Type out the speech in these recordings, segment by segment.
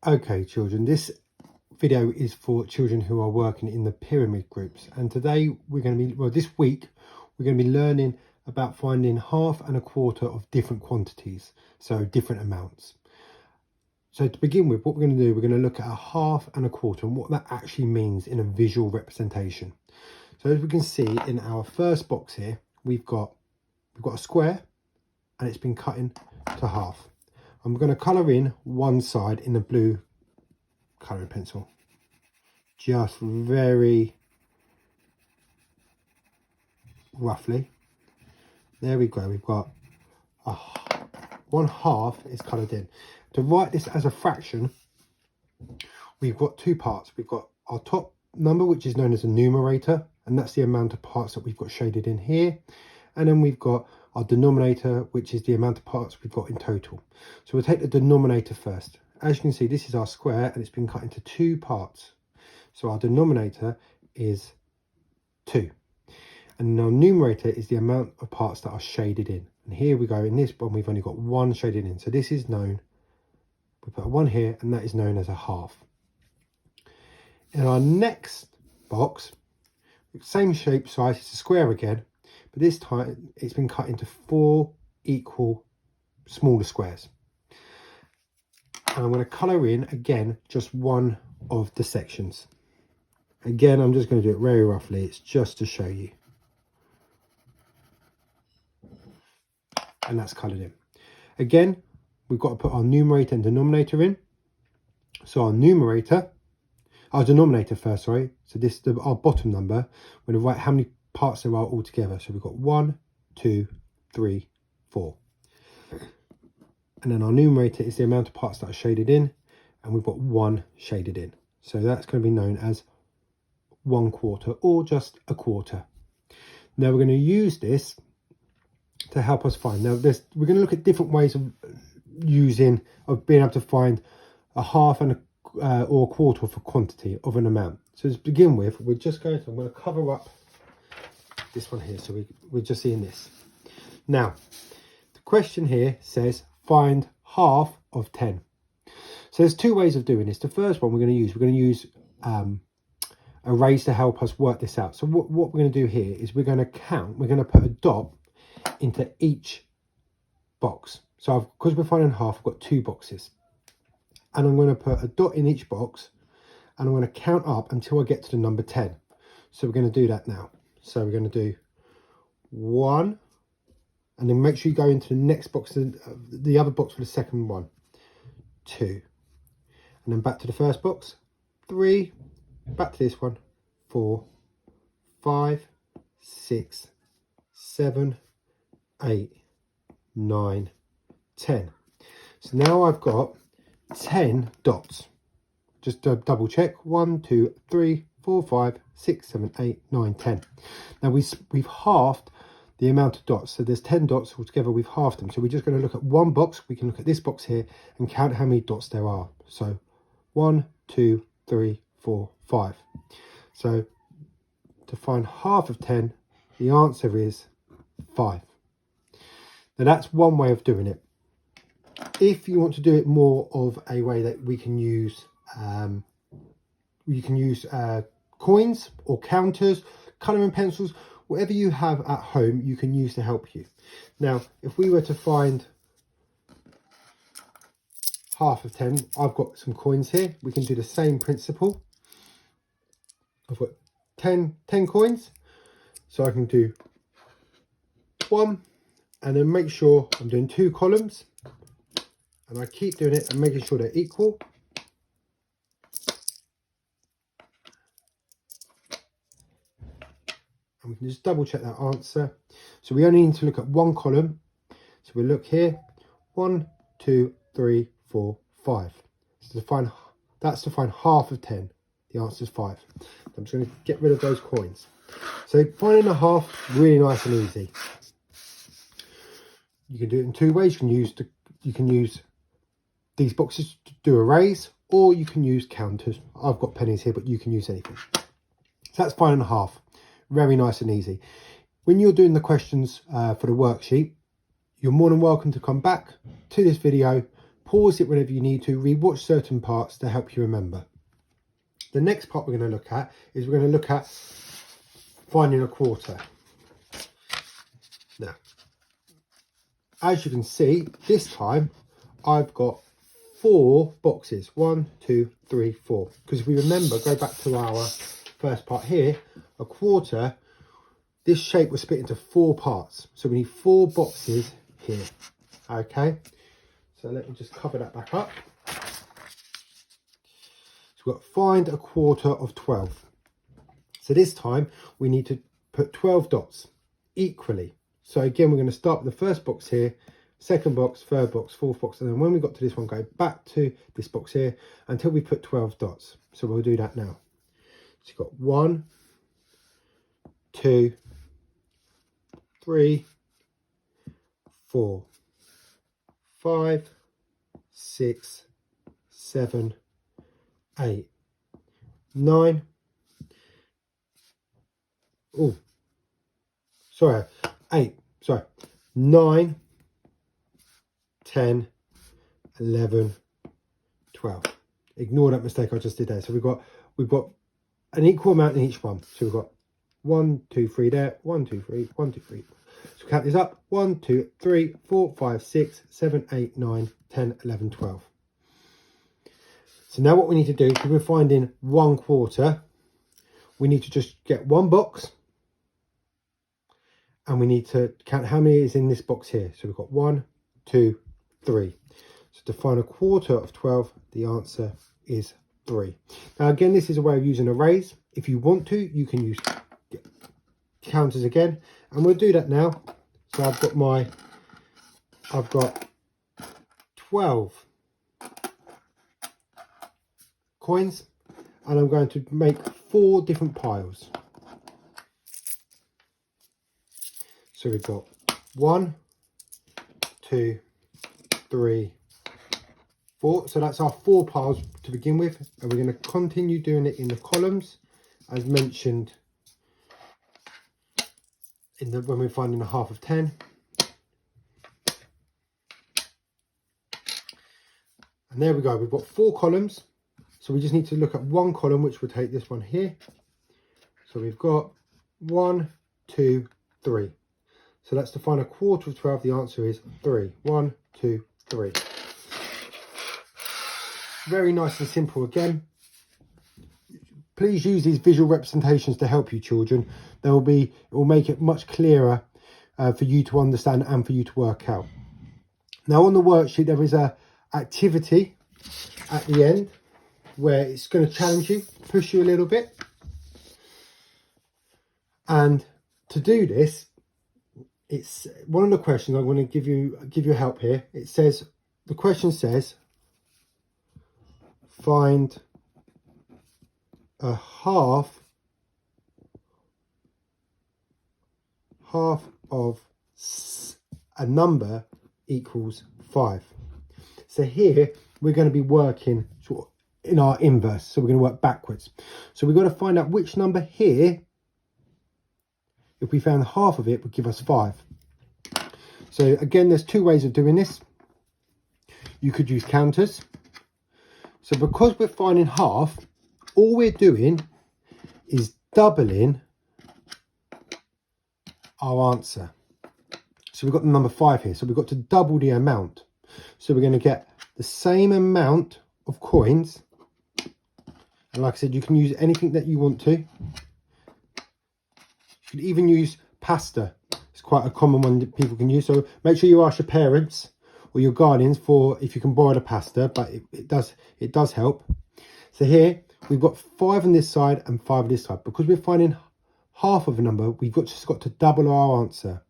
Okay, children, this video is for children who are working in the pyramid groups, and today we're going to be, well, this week we're going to be learning about finding half and a quarter of different quantities, so different amounts. So to begin with, what we're going to do, we're going to look at a half and a quarter and what that actually means in a visual representation. So as we can see in our first box here, we've got a square and it's been cut into half. I'm going to colour in one side in the blue colouring pencil, just very roughly. There we go, we've got one half is coloured in. To write this as a fraction, we've got two parts. We've got our top number, which is known as a numerator, and that's the amount of parts that we've got shaded in here. And then we've got our denominator, which is the amount of parts we've got in total. So we'll take the denominator first. As you can see, this is our square and it's been cut into two parts. So our denominator is 2. And our numerator is the amount of parts that are shaded in. And here we go, in this one we've only got one shaded in. So this is known, we put a 1 here, and that is known as a half. In our next box, same shape size, it's a square again, but this time it's been cut into 4 equal smaller squares. And I'm going to colour in again just one of the sections. Again, I'm just going to do it very roughly, it's just to show you. And that's coloured in. Again, we've got to put our numerator and denominator in. So our denominator first, sorry. So this is our bottom number. We're going to write how many parts there are all together. So we've got 1, 2, 3, 4. And then our numerator is the amount of parts that are shaded in, and we've got 1 shaded in. So that's going to be known as 1/4 or just a quarter. Now we're going to use this to help us find. Now we're going to look at different ways of being able to find a half and or a quarter of a quantity of an amount. So to begin with, I'm going to cover up this one here, so we're just seeing this. Now the question here says find half of 10. So there's two ways of doing this. The first one we're going to use arrays to help us work this out. So what we're going to do here is we're going to put a dot into each box. So because we're finding half, I've got 2 boxes, and I'm going to put a dot in each box, and I'm going to count up until I get to the number 10. So we're going to do that now. So we're going to do 1, and then make sure you go into the next box, the other box for the second one, 2, and then back to the first box, 3, back to this one, 4, 5, 6, 7, 8, 9, 10. So now I've got 10 dots. Just to double check, 1, 2, 3, 4, 5, 6, 7, 8, 9, 10. Now we've halved the amount of dots. So there's 10 dots altogether, we've halved them. So we're just going to look at one box. We can look at this box here and count how many dots there are. So 1, 2, 3, 4, 5. So to find half of 10, the answer is 5. Now that's one way of doing it. If you want to do it more of a way that we can use, coins or counters, colouring pencils, whatever you have at home, you can use to help you. Now, if we were to find half of 10, I've got some coins here. We can do the same principle. I've got 10 coins, so I can do 1, and then make sure I'm doing 2 columns, and I keep doing it and making sure they're equal. And we can just double check that answer. So we only need to look at one column. So we look here, 1, 2, 3, 4, 5. So that's to find half of 10. The answer is 5. I'm just going to get rid of those coins. So finding a half, really nice and easy. You can do it in 2 ways. You can use these boxes to do arrays, or you can use counters. I've got pennies here, but you can use anything. So that's finding a half. Very nice and easy. When you're doing the questions for the worksheet, you're more than welcome to come back to this video, Pause it whenever you need to, rewatch certain parts to help you remember. The next part we're going to look at is we're going to look at finding a quarter. Now, as you can see, this time I've got 4 boxes. 1, 2, 3, 4. Because if we remember, go back to our first part here, a quarter, this shape was split into 4 parts. So we need 4 boxes here. Okay, so let me just cover that back up. So we've got find a quarter of 12. So this time we need to put 12 dots equally. So again, we're going to start with the first box here, second box, third box, fourth box, and then when we got to this one, go back to this box here until we put 12 dots. So we'll do that now. So you've got 1, 2, 3, 4, 5, 6, 7, 8, 9. Oh, sorry, 8, sorry, 9, 10, 11, 12. Ignore that mistake I just did there. So we've got an equal amount in each one. So we've got 1, 2, 3 there, 1, 2, 3, 1, 2, 3. So count this up, 1, 2, 3, 4, 5, 6, 7, 8, 9, 10, 11, 12. So now what we need to do, because we're finding 1 quarter, we need to just get 1 box and we need to count how many is in this box here. So we've got 1, 2, 3. So to find a quarter of 12, the answer is 3. Now again, this is a way of using arrays. If you want to, you can use counters again, and we'll do that now. So I've got 12 coins, and I'm going to make 4 different piles. So we've got 1, 2, 3, 4. So that's our 4 piles to begin with, and we're going to continue doing it in the columns as mentioned in the when we're finding a half of 10. And there we go, we've got 4 columns, so we just need to look at 1 column, which will take this one here. So we've got 1, 2, 3. So that's to find a quarter of 12. The answer is 3. 1, 2, 3. Very nice and simple again. Please use these visual representations to help you, children. It will make it much clearer for you to understand and for you to work out. Now on the worksheet, there is a activity at the end where it's going to challenge you, push you a little bit. And to do this, it's one of the questions I'm going to give you help here. It says, the question says, find a half of a number equals 5. So here we're going to be working sort of in our inverse, so we're going to work backwards. So we've got to find out which number here, if we found half of it, would give us 5. So again, there's 2 ways of doing this. You could use counters. So because we're finding half, all we're doing is doubling our answer. So we've got the number 5 here, so we've got to double the amount. So we're going to get the same amount of coins, and like I said, you can use anything that you want to. You could even use pasta. It's quite a common one that people can use, so make sure you ask your parents or your guardians for if you can borrow the pasta, but it does help. So here we've got 5 on this side and 5 on this side. Because we're finding half of a number, we've just got to double our answer.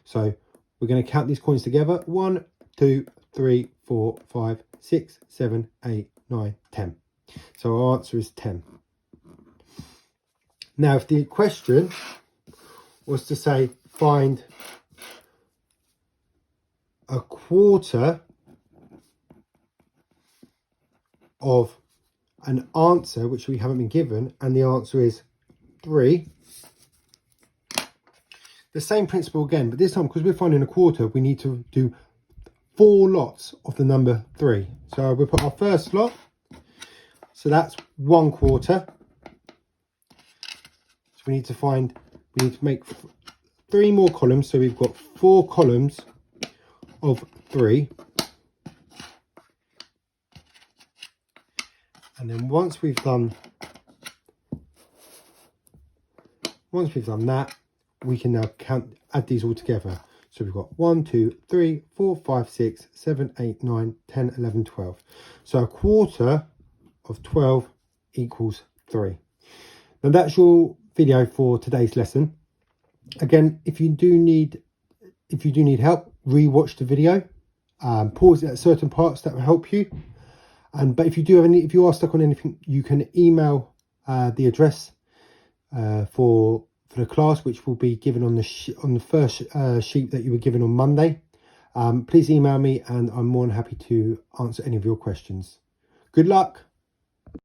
So we're going to count these coins together. 1, 2, 3, 4, 5, 6, 7, 8, 9, 10. So our answer is 10. Now, if the question was to say, find a quarter of an answer which we haven't been given, and the answer is 3, the same principle again, but this time, because we're finding a quarter, we need to do 4 lots of the number 3. So we'll put our first lot. So that's 1/4. So we need to make 3 more columns. So we've got 4 columns of 3. And then once we've done that, we can now add these all together. So we've got 1, 2, 3, 4, 5, 6, 7, 8, 9, 10, 11, 12. So 1/4 of 12 equals 3. Now that's your video for today's lesson. Again, if you do need help, re-watch the video, pause it at certain parts that will help you. But if you are stuck on anything, you can email the address for the class, which will be given on the first sheet that you were given on Monday. Please email me and I'm more than happy to answer any of your questions. Good luck.